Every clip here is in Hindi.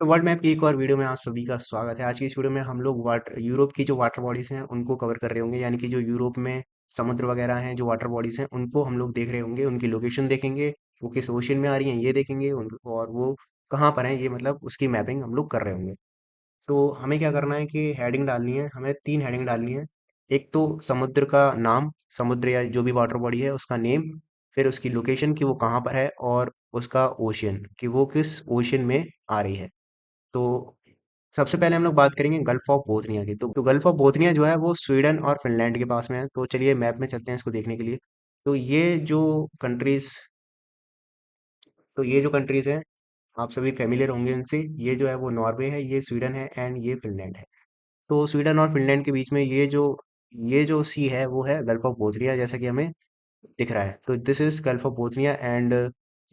तो वर्ल्ड मैप की एक और वीडियो में आप सभी का स्वागत है। आज की इस वीडियो में हम लोग वाटर यूरोप की जो वाटर बॉडीज हैं उनको कवर कर रहे होंगे, यानी कि जो यूरोप में समुद्र वगैरह हैं, जो वाटर बॉडीज हैं उनको हम लोग देख रहे होंगे। उनकी लोकेशन देखेंगे, वो किस ओशन में आ रही हैं ये देखेंगे, और वो कहाँ पर हैं ये, मतलब उसकी मैपिंग हम लोग कर रहे होंगे। तो हमें क्या करना है कि हेडिंग डालनी है, हमें 3 हेडिंग डालनी है। एक तो समुद्र का नाम, समुद्र या जो भी वाटर बॉडी है उसका नेम, फिर उसकी लोकेशन कि वो कहाँ पर है, और उसका ओशियन कि वो किस ओशियन में आ रही है। तो सबसे पहले हम लोग बात करेंगे गल्फ ऑफ बोथनिया की। तो गल्फ ऑफ बोथनिया जो है वो स्वीडन और फिनलैंड के पास में है। तो चलिए मैप में चलते हैं इसको देखने के लिए। तो कंट्रीज ये जो कंट्रीज हैं, आप सभी फेमिलियर होंगे इनसे। ये जो है वो नॉर्वे है, ये स्वीडन है, एंड ये फिनलैंड है। तो स्वीडन और फिनलैंड के बीच में ये जो सी है वो है गल्फ ऑफ बोथनिया, जैसा कि हमें दिख रहा है। तो this is gulf of Bothnia, and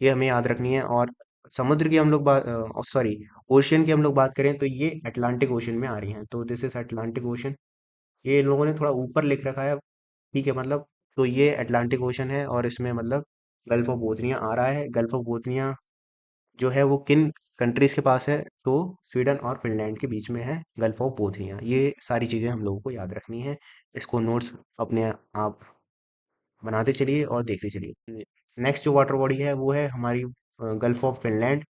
ये हमें याद रखनी है। और समुद्र की हम लोग बात, सॉरी, ओशियन की हम लोग बात करें तो ये अटलांटिक ओशन में आ रही हैं। तो दिस इज अटलांटिक ओशन। ये इन लोगों ने थोड़ा ऊपर लिख रखा है, ठीक है, मतलब। तो ये अटलांटिक ओशन है और इसमें मतलब गल्फ ऑफ बोथनिया आ रहा है। गल्फ ऑफ बोथनिया जो है वो किन कंट्रीज के पास है? तो स्वीडन और फिनलैंड के बीच में है गल्फ ऑफ बोथनिया। ये सारी चीज़ें हम लोगों को याद रखनी है। इसको नोट्स अपने आप बनाते चलिए और देखते चलिए। नेक्स्ट जो वाटर बॉडी है वो है हमारी गल्फ ऑफ फिनलैंड।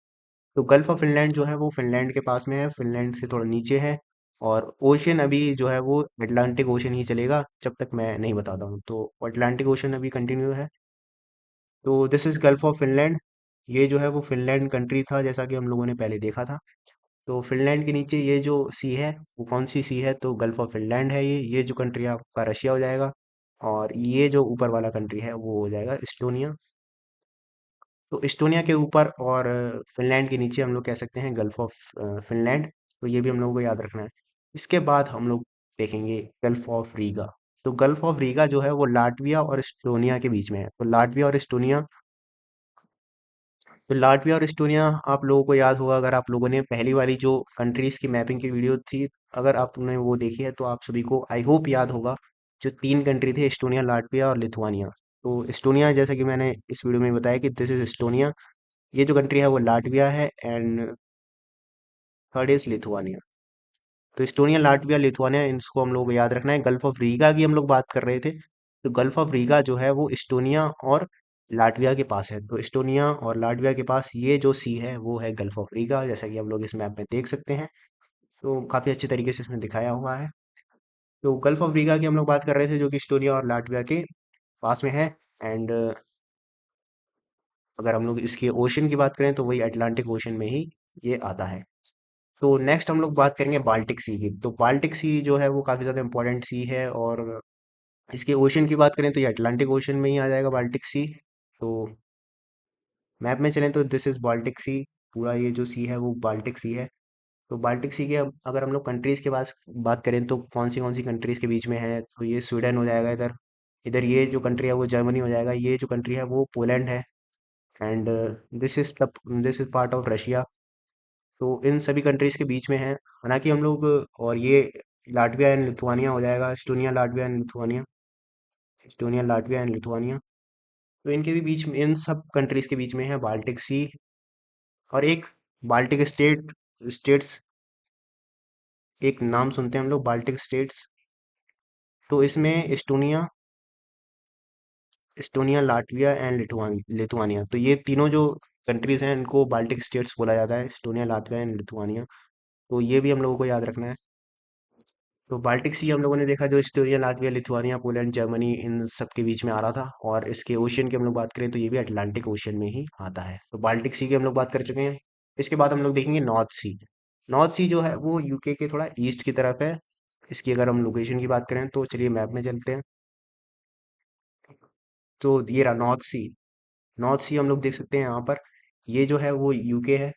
तो गल्फ ऑफ फिनलैंड जो है वो फिनलैंड के पास में है, फिनलैंड से थोड़ा नीचे है। और ओशियन अभी जो है वो अटलांटिक ओशियन ही चलेगा जब तक मैं नहीं बताता हूँ। तो अटलांटिक ओशियन अभी कंटिन्यू है। तो this is gulf of Finland. ये जो है वो फिनलैंड कंट्री था, जैसा कि हम लोगों ने पहले देखा था। तो फिनलैंड के नीचे ये जो सी है वो कौन सी सी है? तो गल्फ ऑफ फिनलैंड है। ये जो कंट्री आपका रशिया हो जाएगा। और ये जो ऊपर वाला कंट्री है वो हो जाएगा इस्टोनिया। तो इस्टोनिया के ऊपर और फिनलैंड के नीचे हम लोग कह सकते हैं गल्फ ऑफ फिनलैंड। तो ये भी हम लोगों को याद रखना है। इसके बाद हम लोग देखेंगे गल्फ ऑफ रीगा। तो गल्फ ऑफ रीगा जो है वो लाटविया और इस्टोनिया के बीच में है। तो लाटविया और इस्टोनिया आप लोगों को याद होगा, अगर आप लोगों ने पहली वाली जो कंट्रीज की मैपिंग की वीडियो थी, अगर आपने वो देखी है तो आप सभी को आई होप याद होगा। जो 3 कंट्री थे, इस्टोनिया, लाटविया और लिथुआनिया। तो इस्टोनिया, जैसा कि मैंने इस वीडियो में बताया कि दिस इज इस्टोनिया। ये जो कंट्री है वो लाटविया है, एंड थर्ड इज लिथुआनिया। तो इस्टोनिया, लाटविया, लिथुआनिया, इनको हम लोग को याद रखना है। गल्फ ऑफ रीगा की हम लोग बात कर रहे थे। तो गल्फ ऑफ रीगा जो है वो इस्टोनिया और लाटविया के पास है। तो इस्टोनिया और लाटविया के पास ये जो सी है वो है गल्फ ऑफ रीगा, जैसा कि हम लोग इस मैप में देख सकते हैं। तो काफ़ी अच्छे तरीके से इसमें दिखाया हुआ है। तो गल्फ ऑफ रीगा की हम लोग बात कर रहे थे, जो कि इस्टोनिया और लाटविया के पास में है। एंड अगर हम लोग इसके ओशन की बात करें तो वही अटलांटिक ओशन में ही ये आता है। तो नेक्स्ट हम लोग बात करेंगे बाल्टिक सी की। तो बाल्टिक सी जो है वो काफ़ी ज़्यादा इंपॉर्टेंट सी है। और इसके ओशन की बात करें तो ये अटलांटिक ओशन में ही आ जाएगा, बाल्टिक सी। तो मैप में चलें तो दिस इज बाल्टिक सी। पूरा ये जो सी है वो बाल्टिक सी है। तो बाल्टिक सी के अगर हम लोग कंट्रीज के पास बात करें तो कौन सी कंट्रीज के बीच में है? तो ये स्वीडन हो जाएगा इधर। इधर ये जो कंट्री है वो जर्मनी हो जाएगा। ये जो कंट्री है वो पोलैंड है। And this is part of Russia. तो इन सभी कंट्रीज के बीच में है, हालांकि हम लोग। और ये लाटविया एंड लिथुआनिया हो जाएगा, Estonia, Latvia and Lithuania. Estonia, Latvia and Lithuania. तो इनके भी बीच में, इन सब कंट्रीज के बीच में है बाल्टिक सी। और एक बाल्टिक स्टेट्स, एक नाम सुनते हैं हम लोग, बाल्टिक स्टेट्स। तो इसमें एस्टोनिया, लाटविया एंड लिथुआनिया, तो ये तीनों जो कंट्रीज हैं इनको बाल्टिक स्टेट्स बोला जाता है, एस्टोनिया, लातविया एंड लिथुआनिया। तो ये भी हम लोगों को याद रखना है। तो बाल्टिक सी हम लोगों ने देखा, जो Estonia, Latvia, Lithuania, Poland, Germany, इन सब के बीच में आ रहा था। और इसके ओशियन की हम लोग बात करें तो ये भी अटलांटिक ओशियन में ही आता है। तो बाल्टिक सी की हम लोग बात कर चुके हैं। इसके बाद हम लोग देखेंगे नॉर्थ सी। नॉर्थ सी जो है वो यूके के थोड़ा ईस्ट की तरफ है। इसकी अगर हम लोकेशन की बात करें तो चलिए मैप में चलते हैं। तो ये रहा नॉर्थ सी। नॉर्थ सी हम लोग देख सकते हैं यहाँ पर। ये जो है वो यूके है।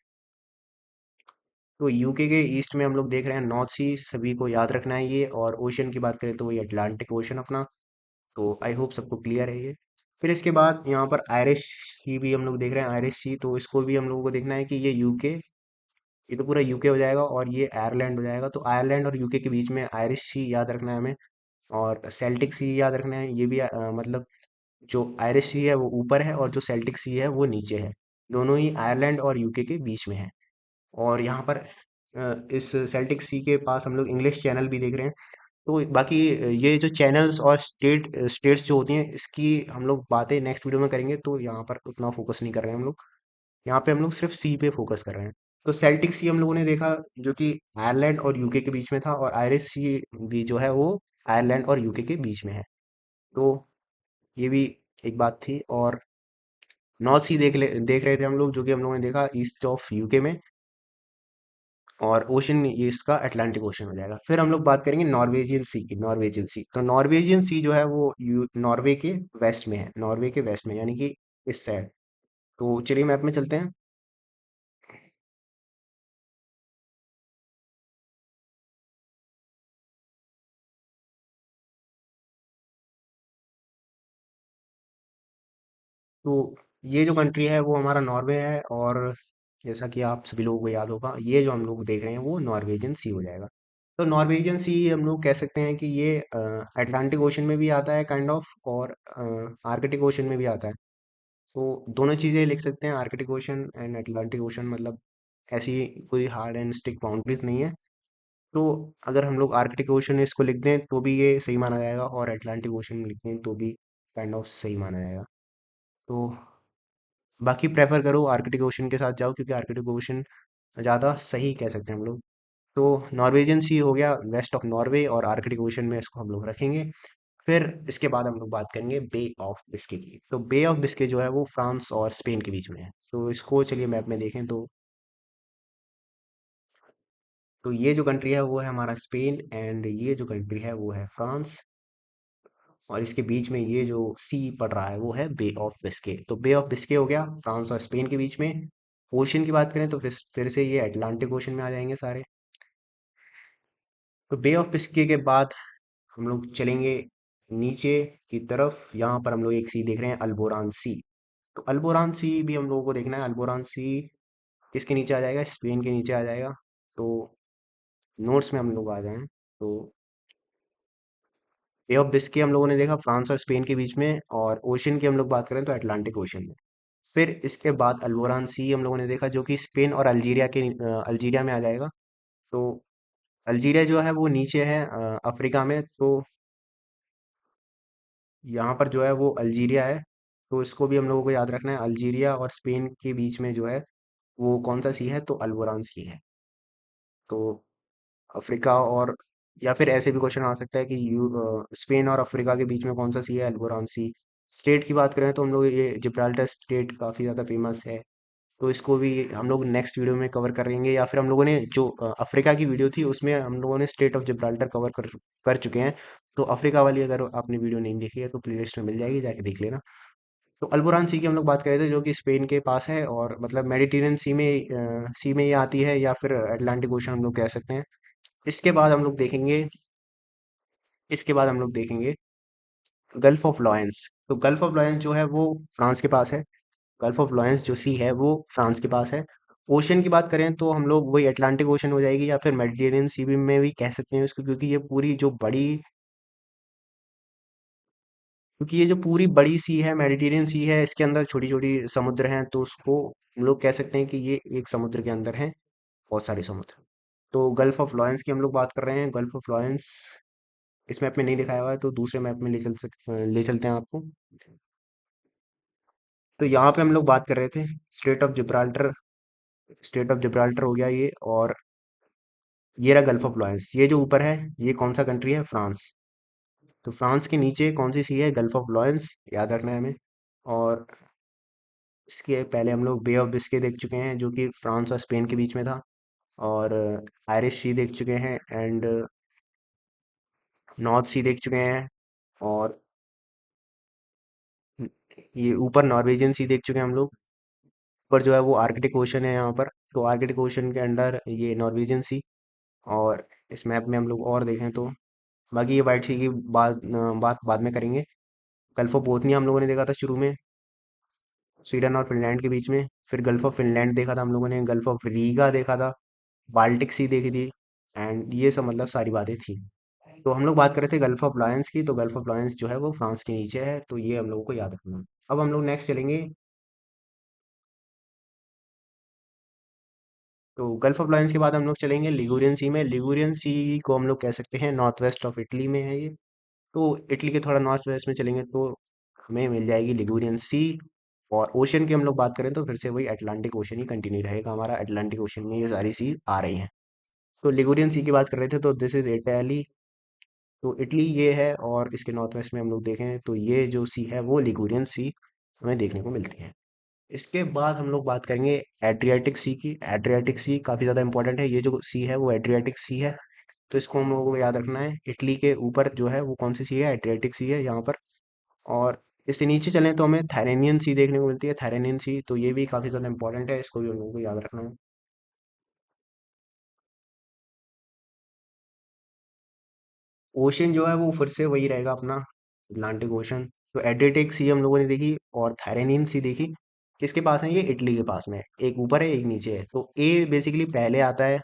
तो यूके के ईस्ट में हम लोग देख रहे हैं नॉर्थ सी, सभी को याद रखना है ये। और ओशन की बात करें तो वही अटलांटिक ओशन अपना। तो आई होप सबको क्लियर है ये। फिर इसके बाद यहाँ पर आयरिश सी भी हम लोग देख रहे हैं, आयरिश सी। तो इसको भी हम लोगों को देखना है कि ये यूके, ये तो पूरा यूके हो जाएगा, और ये आयरलैंड हो जाएगा। तो आयरलैंड और यूके के बीच में आयरिश सी याद रखना है हमें। और सेल्टिक सी याद रखना है, ये भी मतलब जो आयरिश सी है वो ऊपर है और जो सेल्टिक सी है वो नीचे है। दोनों ही आयरलैंड और यूके के बीच में है। और यहाँ पर इस सेल्टिक सी के पास हम लोग इंग्लिश चैनल भी देख रहे हैं। तो बाकी ये जो चैनल्स और स्टेट्स जो होती हैं इसकी हम लोग बातें नेक्स्ट वीडियो में करेंगे, तो यहाँ पर उतना फोकस नहीं कर रहे हैं हम लोग। यहाँ पे हम लोग सिर्फ सी पे फोकस कर रहे हैं। तो सेल्टिक सी हम लोगों ने देखा, जो कि आयरलैंड और यूके के बीच में था, और आयरिश सी भी जो है वो आयरलैंड और यूके के बीच में है। तो ये भी एक बात थी। और नॉर्थ सी देख रहे थे हम लोग, जो कि हम लोगों ने देखा ईस्ट ऑफ यूके में। और ओशन ये इसका अटलांटिक ओशन हो जाएगा। फिर हम लोग बात करेंगे नॉर्वेजियन सी की। नॉर्वेजियन सी, तो नॉर्वेजियन सी जो है वो नॉर्वे के वेस्ट में है, नॉर्वे के वेस्ट में, यानी कि इस साइड। तो चलिए मैप में चलते हैं। तो ये जो कंट्री है वो हमारा नॉर्वे है। और जैसा कि आप सभी लोगों को याद होगा, ये जो हम लोग देख रहे हैं वो नॉर्वेजियन सी हो जाएगा। तो नॉर्वेजियन सी हम लोग कह सकते हैं कि ये अटलांटिक ओशन में भी आता है काइंड ऑफ, और आर्कटिक ओशन में भी आता है। तो दोनों चीज़ें लिख सकते हैं, Arctic ocean and Atlantic ocean, मतलब ऐसी कोई हार्ड एंड स्ट्रिक्ट बाउंड्रीज नहीं है। तो अगर हम लोग आर्कटिक ओशन इसको लिख दें तो भी ये सही माना जाएगा, और अटलांटिक ओशन में लिख दें तो भी काइंड ऑफ सही माना जाएगा। तो बाकी प्रेफर करो आर्कटिक ओशन के साथ जाओ, क्योंकि आर्कटिक ओशन ज़्यादा सही कह सकते हैं हम लोग। तो नॉर्वेजियन सी हो गया वेस्ट ऑफ नॉर्वे, और आर्कटिक ओशन में इसको हम लोग रखेंगे। फिर इसके बाद हम लोग बात करेंगे बे ऑफ बिस्के की। तो बे ऑफ बिस्के जो है वो फ्रांस और स्पेन के बीच में है। तो इसको चलिए मैप में देखें, तो ये जो कंट्री है वो है हमारा स्पेन, एंड ये जो कंट्री है वो है फ्रांस। और इसके बीच में ये जो सी पड़ रहा है वो है बे ऑफ बिस्के। तो बे ऑफ बिस्के हो गया फ्रांस और स्पेन के बीच में। ओशन की बात करें तो फिर से ये अटलांटिक ओशन में आ जाएंगे सारे। तो बे ऑफ बिस्के के बाद हम लोग चलेंगे नीचे की तरफ। यहाँ पर हम लोग एक सी देख रहे हैं, अल्बोरान सी। तो अल्बोरान सी भी हम लोगों को देखना है। अल्बोरान सी किसके नीचे आ जाएगा? स्पेन के नीचे आ जाएगा। तो नोट्स में हम लोग आ जाएं, तो बे ऑफ बिस्के हम लोगों ने देखा फ्रांस और स्पेन के बीच में, और ओशन की हम लोग बात करें तो अटलांटिक ओशन में। फिर इसके बाद अल्बोरान सी हम लोगों ने देखा, जो कि स्पेन और अल्जीरिया में आ जाएगा। तो अल्जीरिया जो है वो नीचे है अफ्रीका में। तो यहाँ पर जो है वो अल्जीरिया है। तो इसको भी हम लोगों को याद रखना है। अल्जीरिया और स्पेन के बीच में जो है वो कौन सा सी है? तो अल्बोरान सी है। तो अफ्रीका और, या फिर ऐसे भी क्वेश्चन आ सकता है कि स्पेन और अफ्रीका के बीच में कौन सा सी है? अल्बोरान सी। स्टेट की बात करें तो हम लोग ये जिब्राल्टर स्टेट काफ़ी ज़्यादा फेमस है। तो इसको भी हम लोग नेक्स्ट वीडियो में कवर करेंगे, या फिर हम लोगों ने जो अफ्रीका की वीडियो थी उसमें हम लोगों ने स्टेट ऑफ जिब्राल्टर कवर कर चुके हैं। तो अफ्रीका वाली अगर आपने वीडियो नहीं देखी है तो प्लेलिस्ट में मिल जाएगी, जाके देख लेना। तो अल्बोरान सी की हम लोग बात कर रहे थे, जो कि स्पेन के पास है, और मतलब मेडिटेरियन सी में ये आती है, या फिर अटलांटिक ओशन हम लोग कह सकते हैं। इसके बाद हम लोग देखेंगे इसके बाद हम लोग देखेंगे गल्फ ऑफ लॉयंस। तो गल्फ ऑफ लॉयंस जो है वो फ्रांस के पास है। गल्फ ऑफ लॉयंस जो सी है वो फ्रांस के पास है। ओशन की बात करें तो हम लोग वही अटलांटिक ओशन हो जाएगी, या फिर मेडिटेरियन सी भी में भी कह सकते हैं इसको, क्योंकि ये जो पूरी बड़ी सी है मेडिटेरियन सी है, इसके अंदर छोटी छोटी समुद्र हैं, तो उसको हम लोग कह सकते हैं कि ये एक समुद्र के अंदर है बहुत सारे समुद्र। तो गल्फ ऑफ लॉयंस की हम लोग बात कर रहे हैं। गल्फ ऑफ लॉयंस इस मैप में नहीं दिखाया हुआ है, तो दूसरे मैप में ले चलते हैं आपको। तो यहाँ पे हम लोग बात कर रहे थे state of Gibraltar. State of Gibraltar हो गया ये, और ये रहा गल्फ ऑफ लॉयंस। ये जो ऊपर है ये कौन सा कंट्री है? फ्रांस। तो फ्रांस के नीचे कौन सी सी है? गल्फ ऑफ लॉयंस, याद रखना है हमें। और इसके पहले हम लोग बे ऑफ बिस्के देख चुके हैं, जो कि फ्रांस और स्पेन के बीच में था। और आयरिश सी देख चुके हैं, एंड नॉर्थ सी देख चुके हैं। और ये ऊपर नॉर्वेजियन सी देख चुके हैं हम लोग। ऊपर जो है वो आर्कटिक ओशन है यहाँ पर। तो आर्कटिक ओशन के अंडर ये नॉर्वेजियन सी। और इस मैप में हम लोग और देखें तो बाकी ये वाइट सी की बात बाद में करेंगे। गल्फ ऑफ बोथनिया हम लोगों ने देखा था शुरू में, स्वीडन और फिनलैंड के बीच में। फिर गल्फ ऑफ फिनलैंड देखा था हम लोगों ने, गल्फ ऑफ रीगा देखा था, बाल्टिक सी देखी थी, एंड ये सब मतलब सारी बातें थी। तो हम लोग बात कर रहे थे गल्फ ऑफ लॉयंस की। तो गल्फ ऑफ लॉयंस जो है वो फ्रांस के नीचे है, तो ये हम लोगों को याद रखना है। अब हम लोग नेक्स्ट चलेंगे। तो गल्फ ऑफ लायंस के बाद हम लोग चलेंगे लिगुरियन सी में। लिगुरियन सी को हम लोग कह सकते हैं नॉर्थ वेस्ट ऑफ इटली में है ये। तो इटली के थोड़ा नॉर्थ वेस्ट में चलेंगे तो हमें मिल जाएगी लिगुरियन सी। और ओशन की हम लोग बात करें तो फिर से वही अटलांटिक ओशन ही कंटिन्यू रहेगा हमारा। अटलांटिक ओशन में ये सारी सी आ रही हैं। तो लिगुरियन सी की बात कर रहे थे तो दिस इज इटली। तो इटली ये है और इसके नॉर्थ वेस्ट में हम लोग देखें तो ये जो सी है वो लिगुरियन सी हमें देखने को मिलती है। इसके बाद हम लोग बात करेंगे एड्रियाटिक सी की। एड्रियाटिक सी काफ़ी ज़्यादा इंपॉर्टेंट है। ये जो सी है वो एड्रियाटिक सी है। तो इसको हम लोगों को याद रखना है। इटली के ऊपर जो है वो कौन सी सी है, एड्रियाटिक सी है यहाँ पर। और इससे नीचे चलें तो हमें थाइरेनियन सी देखने को मिलती है। थाइरेनियन सी तो ये भी काफ़ी ज़्यादा इंपॉर्टेंट है, इसको भी हम लोगों को याद रखना है। ओशन जो है वो फिर से वही रहेगा अपना, अटलांटिक ओशन। तो एड्रियाटिक सी हम लोगों ने देखी और थाइरेनियन सी देखी। किसके पास है, ये इटली के पास में है। एक ऊपर है एक नीचे है। तो ए बेसिकली पहले आता है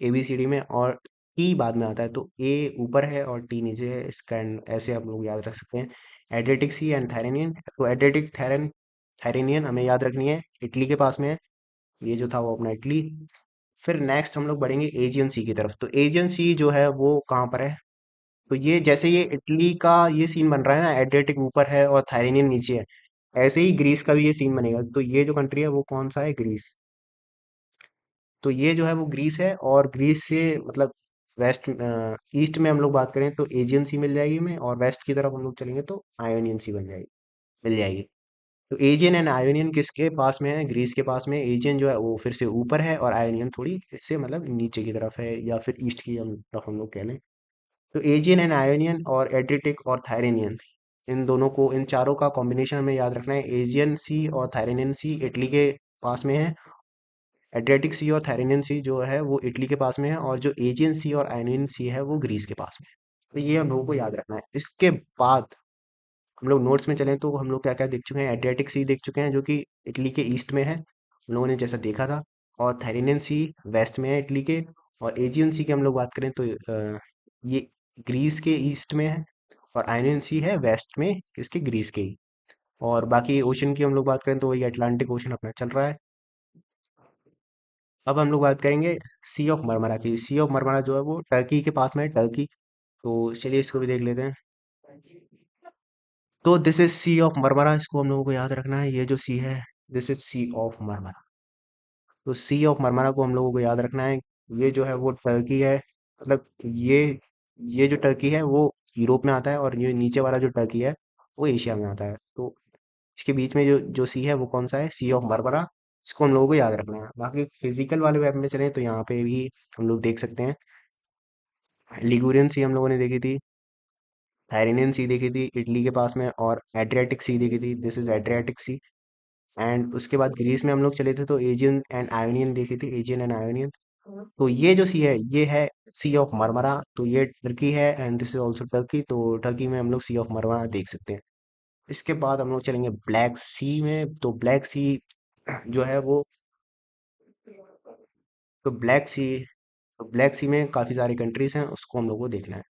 ABCD में, और टी बाद में आता है। तो ए ऊपर है और टी नीचे है। इसका ऐसे आप लोग याद रख सकते हैं, एड्रियाटिक सी एंड थाइरेनियन। तो एड्रियाटिक थाइरेनियन हमें याद रखनी है, इटली के पास में है। ये जो था वो अपना इटली। फिर नेक्स्ट हम लोग बढ़ेंगे एजियन सी की तरफ। तो एजियन सी जो है वो कहाँ पर है, तो ये जैसे ये इटली का ये सीन बन रहा है ना, एड्रियाटिक ऊपर है और थाइरेनियन नीचे है, ऐसे ही ग्रीस का भी ये सीन बनेगा। तो ये जो कंट्री है वो कौन सा है, ग्रीस। तो ये जो है वो ग्रीस है। और ग्रीस से मतलब वेस्ट ईस्ट में हम लोग बात करें तो एजियन सी मिल जाएगी हमें, और वेस्ट की तरफ हम लोग चलेंगे तो आयोनियन सी बन जाएगी, मिल जाएगी। तो एजियन एंड आयोनियन किसके पास में है, ग्रीस के पास में। एजियन जो है वो फिर से ऊपर है और आयोनियन थोड़ी इससे मतलब नीचे की तरफ है, या फिर ईस्ट की हम तरफ हम लोग कह लें। तो एजियन एंड आयोनियन और एड्रियाटिक और थाइरेनियन, इन दोनों को, इन चारों का कॉम्बिनेशन हमें याद रखना है। एजियन सी और थाइरेनियन सी इटली के पास में है। एड्रियाटिक सी और थाइरेनियन सी जो है वो इटली के पास में है। और जो एजियन सी और आयोनियन सी है वो ग्रीस के पास में है। तो ये हम लोगों को याद रखना है। इसके बाद हम लोग नोट्स में चलें तो हम लोग क्या क्या देख चुके हैं। एड्रियाटिक सी देख चुके हैं जो कि इटली के ईस्ट में है, हम लोगों ने जैसा देखा था। और थाइरेनियन सी वेस्ट में है इटली के। और एजियन सी की हम लोग बात करें तो ये ग्रीस के ईस्ट में है। और आयोनियन सी है वेस्ट में इसके, ग्रीस के ही। और बाकी ओशन की हम लोग बात करें तो वही अटलांटिक ओशन अपना चल रहा है। अब हम लोग बात करेंगे सी ऑफ मरमरा की। सी ऑफ मरमरा जो है वो टर्की के पास में है, टर्की। तो चलिए इसको भी देख लेते हैं। तो this is sea of Marmara, इसको हम लोगों को याद रखना है। ये जो सी है, this is sea of Marmara. तो सी ऑफ मरमरा को हम लोगों को याद रखना है। ये जो है वो टर्की है, मतलब ये जो टर्की है वो यूरोप में आता है, और ये नीचे वाला जो टर्की है वो एशिया में आता है। तो इसके बीच में जो जो सी है वो कौन सा है, सी ऑफ मरमरा। इसको हम लोगों को याद रखना है। बाकी फिजिकल वाले वेब में चलें तो यहाँ पे भी हम लोग देख सकते हैं। लिगुरियन सी हम लोगों ने देखी थी, थाइरेनियन सी देखी थी इटली के पास में, और एड्रियाटिक सी देखी थी, this is Adriatic sea. And उसके बाद ग्रीस में हम लोग चले थे तो एजियन एंड आयोनियन देखी थी, एजियन एंड आयोनियन। तो ये जो सी है ये है सी ऑफ मरमरा। तो ये टर्की है and this is also Turkey. तो टर्की में हम लोग सी ऑफ मरमरा देख सकते हैं। इसके बाद हम लोग चलेंगे ब्लैक सी में। तो ब्लैक सी जो है वो, तो ब्लैक सी में काफ़ी सारी कंट्रीज हैं, उसको हम लोग को देखना है।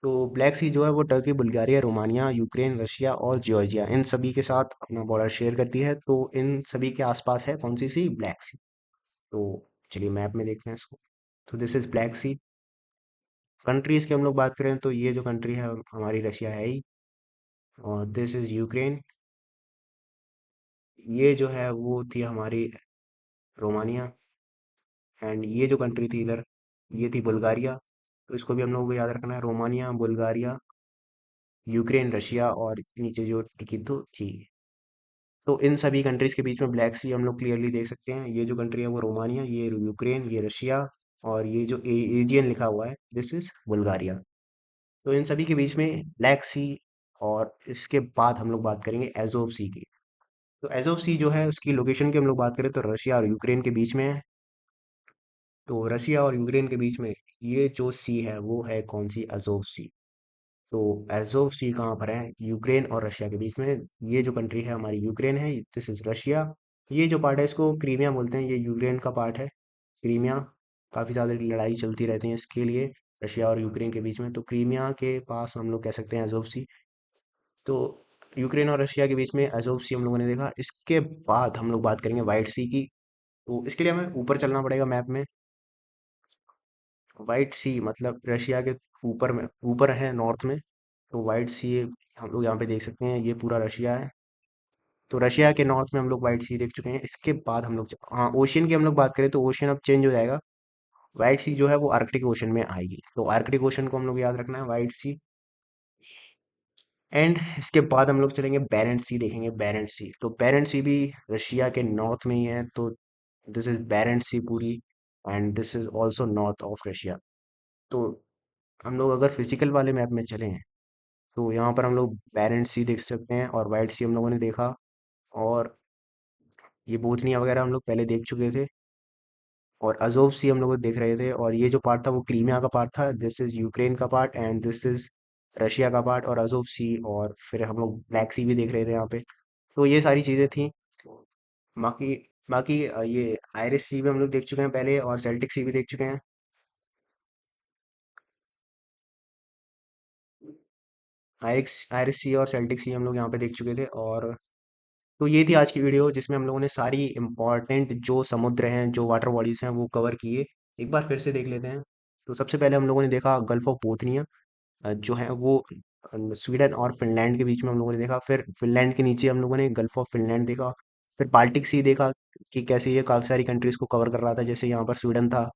तो ब्लैक सी जो है वो Turkey, Bulgaria, Romania, Ukraine, Russia और जॉर्जिया, इन सभी के साथ अपना बॉर्डर शेयर करती है। तो इन सभी के आसपास है कौन सी सी, ब्लैक सी। तो चलिए मैप में देखते हैं इसको। तो this is Black Sea. Countries की हम लोग बात करें तो ये जो कंट्री है हमारी रशिया है ही। और दिस इज यूक्रेन। ये जो है वो थी हमारी रोमानिया। एंड ये जो कंट्री थी इधर, ये थी बुल्गारिया। तो इसको भी हम लोगों को याद रखना है, रोमानिया, बुल्गारिया, यूक्रेन, रशिया और नीचे जो टिकी तो थी। तो इन सभी कंट्रीज के बीच में ब्लैक सी हम लोग क्लियरली देख सकते हैं। ये जो कंट्री है वो रोमानिया, ये यूक्रेन, ये रशिया, और ये जो एजियन लिखा हुआ है दिस इज बुल्गारिया। तो इन सभी के बीच में ब्लैक सी। और इसके बाद हम लोग बात करेंगे एजोव सी की। तो एजोव सी जो है उसकी लोकेशन की हम लोग बात करें तो रशिया और यूक्रेन के बीच में है। तो रशिया और यूक्रेन के बीच में ये जो सी है वो है कौन सी, अजोव सी। तो एजोव सी कहाँ पर है, यूक्रेन और रशिया के बीच में। ये जो कंट्री है हमारी यूक्रेन है, दिस इज रशिया। ये जो पार्ट है इसको क्रीमिया बोलते हैं, ये यूक्रेन का पार्ट है, क्रीमिया। काफ़ी ज़्यादा लड़ाई चलती रहती है इसके लिए, रशिया और यूक्रेन के बीच में। तो क्रीमिया के पास हम लोग कह सकते हैं एजोव सी। तो यूक्रेन और रशिया के बीच में एजोव सी हम लोगों ने देखा। इसके बाद हम लोग बात करेंगे वाइट सी की। तो इसके लिए हमें ऊपर चलना पड़ेगा मैप में। वाइट सी मतलब रशिया के ऊपर में, ऊपर है नॉर्थ में। तो वाइट सी हम लोग यहाँ पे देख सकते हैं, ये पूरा रशिया है। तो रशिया के नॉर्थ में हम लोग वाइट सी देख चुके हैं। इसके बाद हम लोग हाँ, ओशियन की हम लोग बात करें तो ओशियन अब चेंज हो जाएगा। वाइट सी जो है वो आर्कटिक ओशन में आएगी। तो आर्कटिक ओशन को हम लोग याद रखना है, वाइट सी। एंड इसके बाद हम लोग चलेंगे बैरेंट सी देखेंगे, बैरेंट सी। तो बैरेंट सी भी रशिया के नॉर्थ में ही है। तो दिस इज बैरेंट सी पूरी, and this is also north of Russia. तो हम लोग अगर फिजिकल वाले मैप में चले हैं तो यहाँ पर हम लोग बैरेंट सी देख सकते हैं, और वाइट सी हम लोगों ने देखा। और ये बोथनिया वगैरह हम लोग पहले देख चुके थे। और अजोव सी हम लोग देख रहे थे, और ये जो पार्ट था वो क्रीमिया का पार्ट था। दिस इज यूक्रेन का part and this is Russia का पार्ट, और अजोव सी। और फिर हम लोग ब्लैक सी भी देख रहे थे यहाँ पे। तो ये सारी चीज़ें थी। बाकी बाकी ये आयरिस सी भी हम लोग देख चुके हैं पहले, और सेल्टिक सी भी देख चुके हैं। आयरिस आयरिस सी और सेल्टिक सी हम लोग यहाँ पे देख चुके थे। और तो ये थी आज की वीडियो, जिसमें हम लोगों ने सारी इंपॉर्टेंट जो समुद्र हैं, जो वाटर बॉडीज हैं, वो कवर किए। एक बार फिर से देख लेते हैं। तो सबसे पहले हम लोगों ने देखा गल्फ ऑफ बोथनिया, जो है वो स्वीडन और फिनलैंड के बीच में हम लोगों ने देखा। फिर फिनलैंड के नीचे हम लोगों ने गल्फ ऑफ फिनलैंड देखा। फिर बाल्टिक सी देखा कि कैसे ये काफ़ी सारी कंट्रीज को कवर कर रहा था, जैसे यहाँ पर स्वीडन था,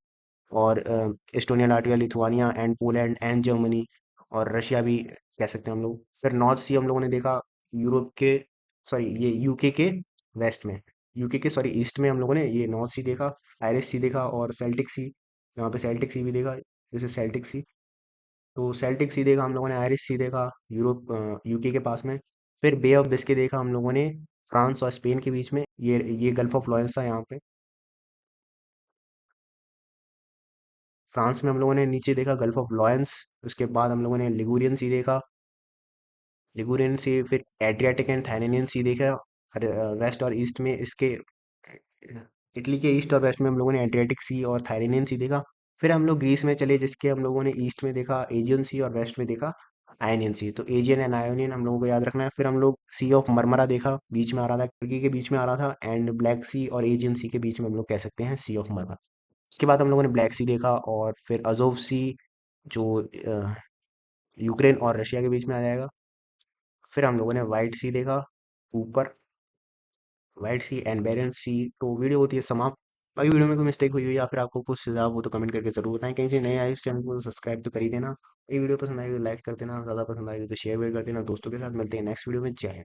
और Estonia, Latvia, Lithuania and Poland and Germany, और रशिया भी कह सकते हैं हम लोग। फिर नॉर्थ सी हम लोगों ने देखा, यूरोप के, सॉरी ये यूके के वेस्ट में, यूके के सॉरी ईस्ट में हम लोगों ने ये नॉर्थ सी देखा। आयरिश सी देखा, और सेल्टिक सी, यहाँ पे सेल्टिक सी भी देखा, जैसे सेल्टिक सी। तो सेल्टिक सी देखा हम लोगों ने, आयरिश सी देखा यूरोप यूके के पास में। फिर बे ऑफ बिस्के देखा हम लोगों ने, फ्रांस और स्पेन के बीच में। ये गल्फ ऑफ लॉरेंस था यहाँ पे। फ्रांस में हम लोगों ने नीचे देखा गल्फ ऑफ लॉरेंस। उसके बाद हम लोगों ने लिगुरियन सी देखा, लिगुरियन सी। फिर एड्रियाटिक एंड थाइलेनियन सी देखा। वेस्ट और ईस्ट में इसके, इटली के ईस्ट और वेस्ट में हम लोगों ने एड्रियाटिक सी और थाइलेनियन सी देखा। फिर हम लोग ग्रीस में चले, जिसके हम लोगों ने ईस्ट में देखा एजियन सी, और वेस्ट में देखा आयनियन सी। तो एजियन एंड आयोनियन हम लोगों को याद रखना है। फिर हम लोग सी ऑफ मरमरा देखा, बीच में आ रहा था, टर्की के बीच में आ रहा था, एंड ब्लैक सी और एजियन सी के बीच में हम लोग कह सकते हैं सी ऑफ मरमरा। इसके बाद हम लोगों ने ब्लैक सी देखा, और फिर अजोव सी, जो यूक्रेन और रशिया के बीच में आ जाएगा। फिर हम लोगों ने वाइट सी देखा ऊपर, वाइट सी एंड बैरेंट सी। तो वीडियो होती है समाप्त। बाकी वीडियो में कोई मिस्टेक हुई हो या फिर आपको कुछ सुझाव हो तो कमेंट करके जरूर बताएं। कहीं से नए आए इस चैनल को सब्सक्राइब तो कर ही देना। ये वीडियो पसंद आई तो लाइक कर देना, ज़्यादा पसंद आई तो शेयर भी कर देना दोस्तों के साथ। मिलते हैं नेक्स्ट वीडियो में। जय हिंद।